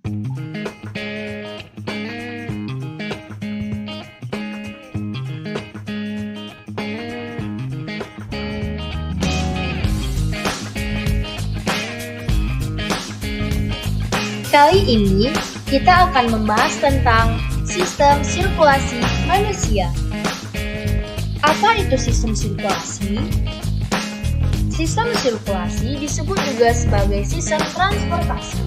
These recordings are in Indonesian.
Kali ini kita akan membahas tentang sistem sirkulasi manusia. Apa itu sistem sirkulasi? Sistem sirkulasi disebut juga sebagai sistem transportasi.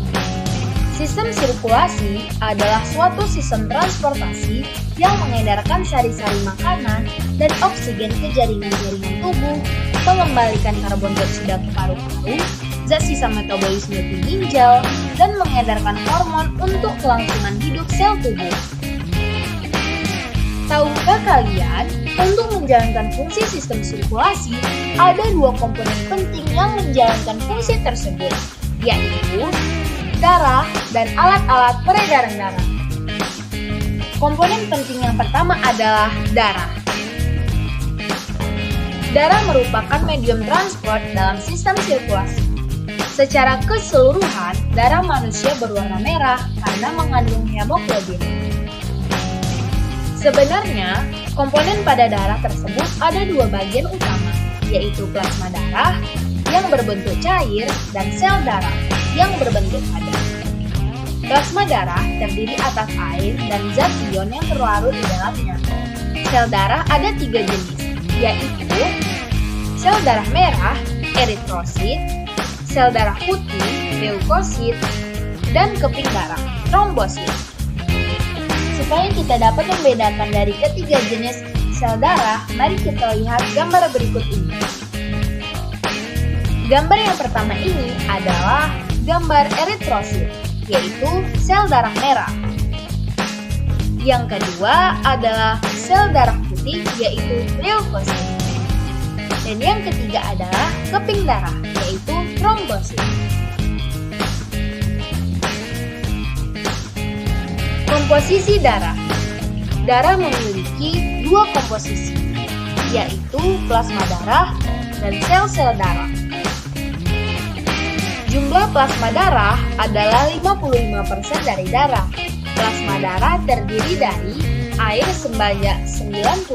Sistem sirkulasi adalah suatu sistem transportasi yang mengedarkan sari-sari makanan dan oksigen ke jaringan-jaringan tubuh, mengembalikan karbon dioksida ke paru-paru, zat sisa metabolisme ke ginjal, dan mengedarkan hormon untuk kelangsungan hidup sel tubuh. Tahukah kalian, untuk menjalankan fungsi sistem sirkulasi, ada dua komponen penting yang menjalankan fungsi tersebut, yaitu darah dan alat-alat peredaran darah. Komponen penting yang pertama adalah darah. Darah merupakan medium transport dalam sistem sirkulasi. Secara keseluruhan, darah manusia berwarna merah karena mengandung hemoglobin. Sebenarnya, komponen pada darah tersebut ada dua bagian utama, yaitu plasma darah yang berbentuk cair dan sel darah yang berbentuk padat. Plasma darah terdiri atas air dan zat ion yang terlarut di dalamnya. Sel darah ada 3 jenis, yaitu sel darah merah, eritrosit, sel darah putih, leukosit, dan keping darah, trombosit. Supaya kita dapat membedakan dari ketiga jenis sel darah, mari kita lihat gambar berikut ini. Gambar yang pertama ini adalah gambar eritrosit, yaitu sel darah merah. Yang kedua adalah sel darah putih, yaitu leukosit. Dan yang ketiga adalah keping darah, yaitu trombosit. Komposisi darah. Darah memiliki dua komposisi, yaitu plasma darah dan sel-sel darah. Jumlah plasma darah adalah 55% dari darah. Plasma darah terdiri dari air sebanyak 90%,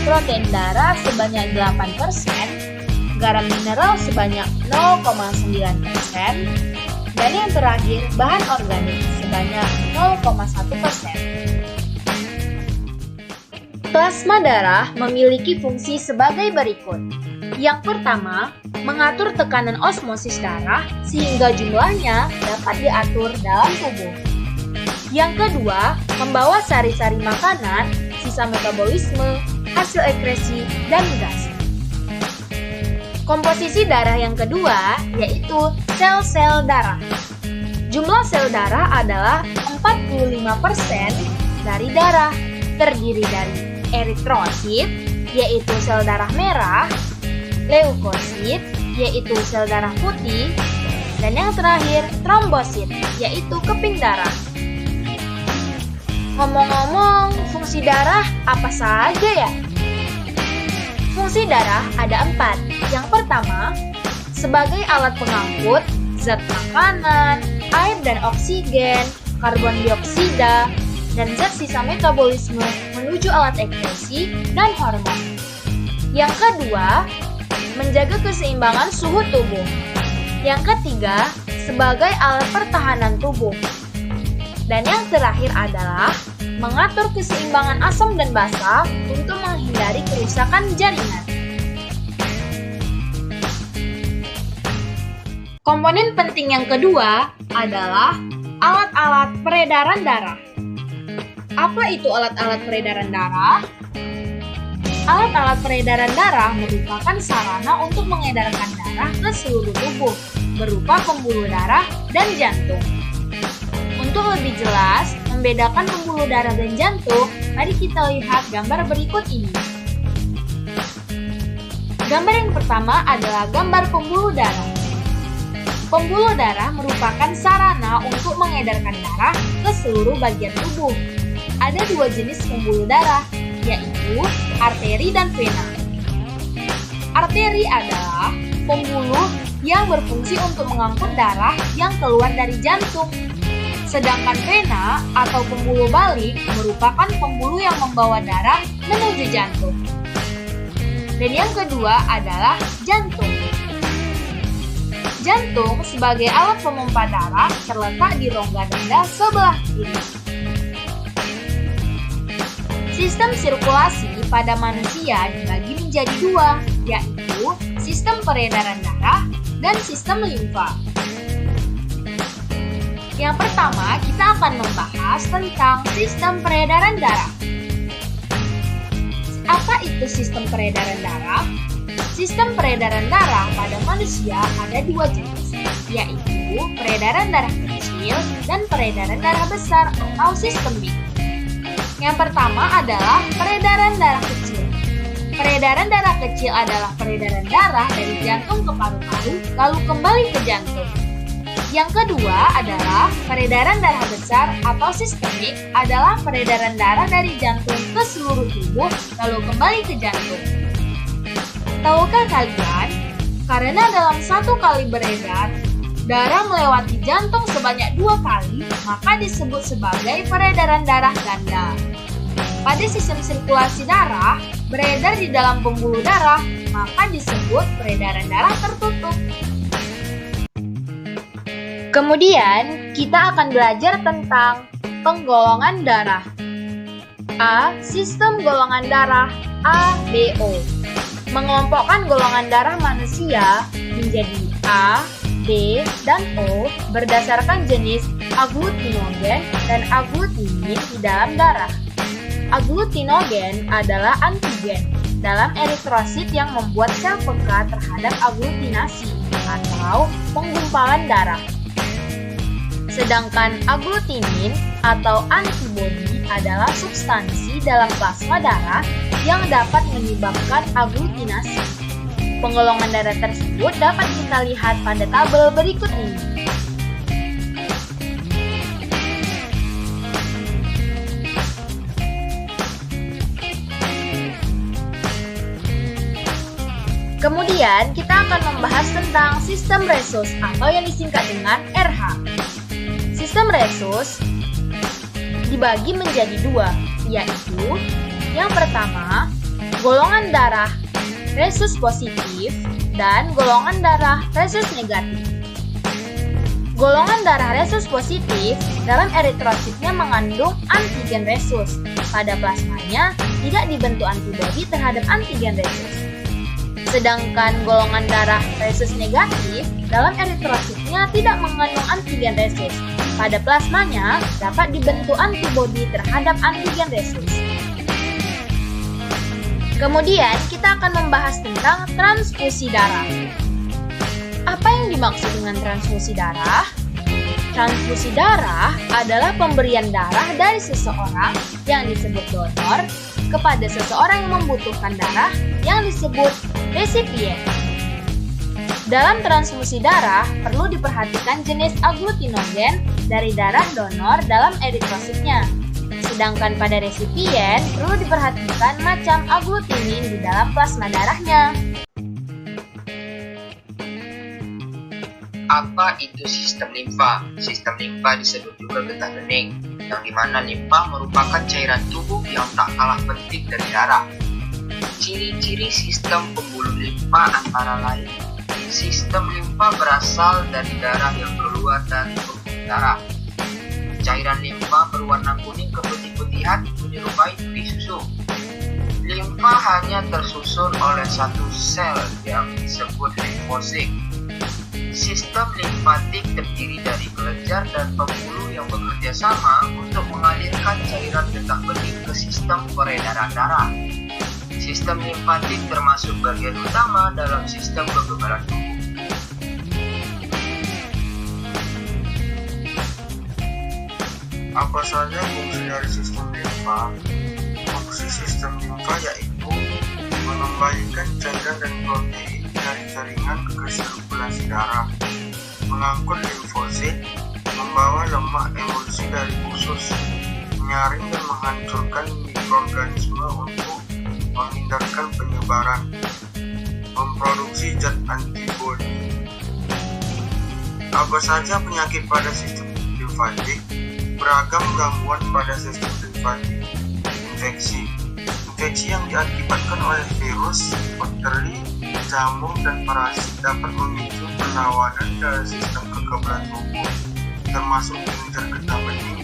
protein darah sebanyak 8%, garam mineral sebanyak 0,9%, dan yang terakhir bahan organik sebanyak 0,1%. Plasma darah memiliki fungsi sebagai berikut. Yang pertama, mengatur tekanan osmosis darah sehingga jumlahnya dapat diatur dalam tubuh. Yang kedua, membawa sari-sari makanan, sisa metabolisme, hasil ekskresi, dan gas. Komposisi darah yang kedua yaitu sel-sel darah. Jumlah sel darah adalah 45% dari darah, terdiri dari eritrosit, yaitu sel darah merah, leukosit, yaitu sel darah putih, dan yang terakhir trombosit, yaitu keping darah. Ngomong-ngomong, fungsi darah apa saja ya? Fungsi darah ada 4. Yang pertama, sebagai alat pengangkut zat makanan, air dan oksigen, karbon dioksida, dan zat sisa metabolisme menuju alat ekskresi dan hormon. Yang kedua, menjaga keseimbangan suhu tubuh. Yang ketiga, sebagai alat pertahanan tubuh. Dan yang terakhir adalah mengatur keseimbangan asam dan basa untuk menghindari kerusakan jaringan. Komponen penting yang kedua adalah alat-alat peredaran darah. Apa itu alat-alat peredaran darah? Alat-alat peredaran darah merupakan sarana untuk mengedarkan darah ke seluruh tubuh, berupa pembuluh darah dan jantung. Untuk lebih jelas membedakan pembuluh darah dan jantung, mari kita lihat gambar berikut ini. Gambar yang pertama adalah gambar pembuluh darah. Pembuluh darah merupakan sarana untuk mengedarkan darah ke seluruh bagian tubuh. Ada 2 jenis pembuluh darah, yaitu arteri dan vena. Arteri adalah pembuluh yang berfungsi untuk mengangkut darah yang keluar dari jantung. Sedangkan vena atau pembuluh balik merupakan pembuluh yang membawa darah menuju jantung. Dan yang kedua adalah jantung. Jantung sebagai alat pemompa darah terletak di rongga dada sebelah kiri. Sistem sirkulasi pada manusia dibagi menjadi dua, yaitu sistem peredaran darah dan sistem limfa. Yang pertama, kita akan membahas tentang sistem peredaran darah. Apa itu sistem peredaran darah? Sistem peredaran darah pada manusia ada dua jenis, yaitu peredaran darah kecil dan peredaran darah besar atau sistemik. Yang pertama adalah peredaran darah kecil. Peredaran darah kecil adalah peredaran darah dari jantung ke paru-paru lalu kembali ke jantung. Yang kedua adalah peredaran darah besar atau sistemik adalah peredaran darah dari jantung ke seluruh tubuh lalu kembali ke jantung. Tahukah kalian, karena dalam satu kali beredar, darah melewati jantung sebanyak 2 kali, maka disebut sebagai peredaran darah ganda. Pada sistem sirkulasi darah, beredar di dalam pembuluh darah, maka disebut peredaran darah tertutup. Kemudian, kita akan belajar tentang penggolongan darah. A. Sistem golongan darah ABO. Mengelompokkan golongan darah manusia menjadi A, B, dan O berdasarkan jenis agglutinogen dan agglutinin di dalam darah. Agglutinogen adalah antigen dalam eritrosit yang membuat sel peka terhadap agglutinasi atau penggumpalan darah. Sedangkan agglutinin atau antibodi adalah substansi dalam plasma darah yang dapat menyebabkan agglutinasi. Penggolongan darah tersebut dapat kita lihat pada tabel berikut ini. Kemudian kita akan membahas tentang sistem Rhesus atau yang disingkat dengan RH. Sistem Rhesus dibagi menjadi 2, yaitu yang pertama, golongan darah Rhesus positif dan golongan darah Rhesus negatif. Golongan darah Rhesus positif dalam eritrositnya mengandung antigen Rhesus. Pada plasmanya tidak dibentuk antibodi terhadap antigen Rhesus. Sedangkan golongan darah Rhesus negatif dalam eritrositnya tidak mengandung antigen Rhesus. Pada plasmanya dapat dibentuk antibodi terhadap antigen Rhesus. Kemudian kita akan membahas tentang transfusi darah. Apa yang dimaksud dengan transfusi darah? Transfusi darah adalah pemberian darah dari seseorang yang disebut donor kepada seseorang yang membutuhkan darah yang disebut resipien. Dalam transfusi darah perlu diperhatikan jenis agglutinogen dari darah donor dalam eritrositnya. Sedangkan pada resipien perlu diperhatikan macam agglutinin di dalam plasma darahnya. Apa itu sistem limfa? Sistem limfa disebut juga getah bening, yang dimana limfa merupakan cairan tubuh yang tak kalah penting dari darah. Ciri-ciri sistem pembuluh limfa antara lain: sistem limfa berasal dari darah yang keluar dari pembuluh darah. Cairan limfa berwarna kuning keputih-putihan menyerupai putih susu. Limfa hanya tersusun oleh satu sel yang disebut limfosit. Sistem limfatik terdiri dari kelenjar dan pembuluh yang bekerja sama untuk mengalirkan cairan getah bening ke sistem peredaran darah. Sistem limfatik termasuk bagian utama dalam sistem kekebalan tubuh. Apa saja fungsi dari sistem limfa? Fungsi sistem limfa yaitu mengembalikan cairan dan protein dari jaringan ke sirkulasi darah, mengangkut limfosit, membawa lemak emulsi dari usus, menyaring dan menghancurkan mikroorganisme untuk menghindarkan penyebaran, memproduksi zat antibodi. Apa saja penyakit pada sistem limfatik? Beragam gangguan pada sistem limfa. Infeksi yang diakibatkan oleh virus, bakteri, jamur, dan parasit dapat memicu perlawanan dari sistem kekebalan tubuh, termasuk kelenjar getah bening,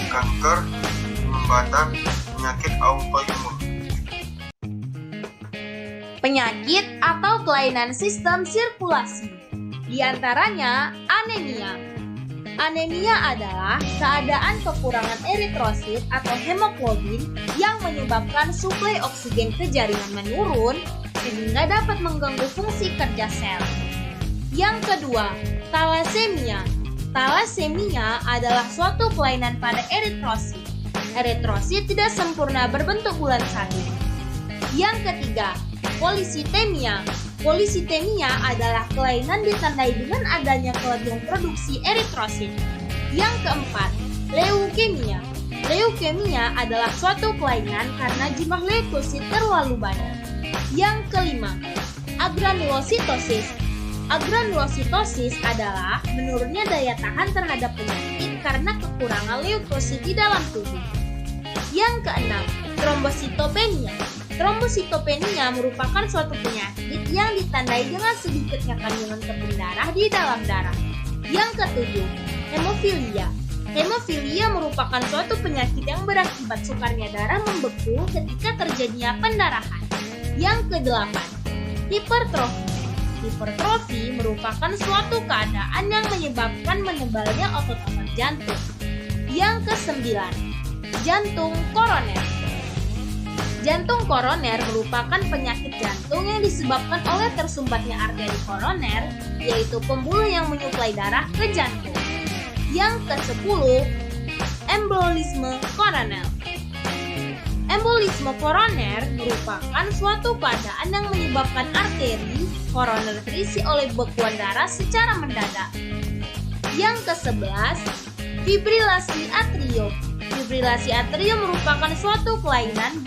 kanker, hambatan, penyakit autoimun. Penyakit atau kelainan sistem sirkulasi, di antaranya anemia. Anemia adalah keadaan kekurangan eritrosit atau hemoglobin yang menyebabkan suplai oksigen ke jaringan menurun sehingga dapat mengganggu fungsi kerja sel. Yang kedua, talasemia. Talasemia adalah suatu kelainan pada eritrosit. Eritrosit tidak sempurna berbentuk bulan salib. Yang ketiga, polisitemia. Polisitemia adalah kelainan ditandai dengan adanya kelebihan produksi eritrosit. Yang keempat, leukemia. Leukemia adalah suatu kelainan karena jumlah leukosit terlalu banyak. Yang kelima, agranulositosis. Agranulositosis adalah menurunnya daya tahan terhadap penyakit karena kekurangan leukosit di dalam tubuh. Yang keenam, trombositopenia. Trombositopenia merupakan suatu penyakit yang ditandai dengan sedikitnya kandungan tepung darah di dalam darah. Yang ketujuh, hemofilia. Hemofilia merupakan suatu penyakit yang berakibat sukarnya darah membeku ketika terjadinya pendarahan. Yang kedelapan, hipertrofi. Hipertrofi merupakan suatu keadaan yang menyebabkan menebalnya otot-otot jantung. Yang kesembilan, jantung koroner. Jantung koroner merupakan penyakit jantung yang disebabkan oleh tersumbatnya arteri koroner, yaitu pembuluh yang menyuplai darah ke jantung. Yang ke-10, embolisme koroner. Embolisme koroner merupakan suatu keadaan yang menyebabkan arteri koroner terisi oleh bekuan darah secara mendadak. Yang ke-11, fibrilasi atrium. Fibrilasi atrium merupakan suatu kelainan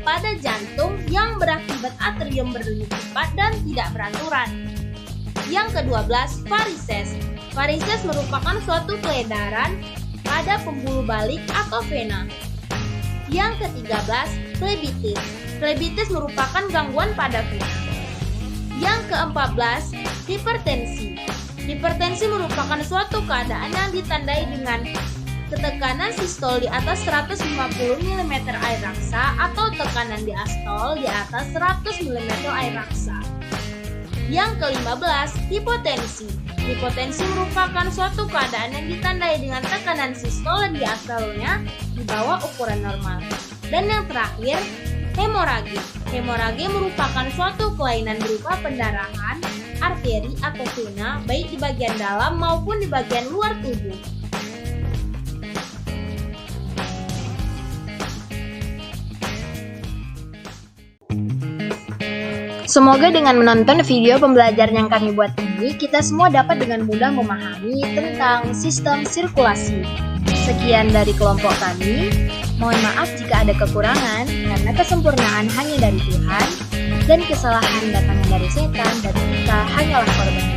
pada jantung yang berakibat atrium berdenyut cepat dan tidak beraturan. Yang ke-12, varises. Varises merupakan suatu peredaran pada pembuluh balik atau vena. Yang ke-13, flebitis. Flebitis merupakan gangguan pada vena. Yang ke-14, hipertensi. Hipertensi merupakan suatu keadaan yang ditandai dengan ketekanan sistol di atas 150 mm air raksa atau tekanan diastol di atas 100 mm air raksa. Yang ke-15, hipotensi. Hipotensi merupakan suatu keadaan yang ditandai dengan tekanan sistol dan diastolnya di bawah ukuran normal. Dan yang terakhir, hemoragi. Hemoragi merupakan suatu kelainan berupa pendarahan arteri atau vena baik di bagian dalam maupun di bagian luar tubuh. Semoga dengan menonton video pembelajaran yang kami buat ini, kita semua dapat dengan mudah memahami tentang sistem sirkulasi. Sekian dari kelompok kami. Mohon maaf jika ada kekurangan, karena kesempurnaan hanya dari Tuhan, dan kesalahan datangnya dari setan, dan kita hanyalah korban.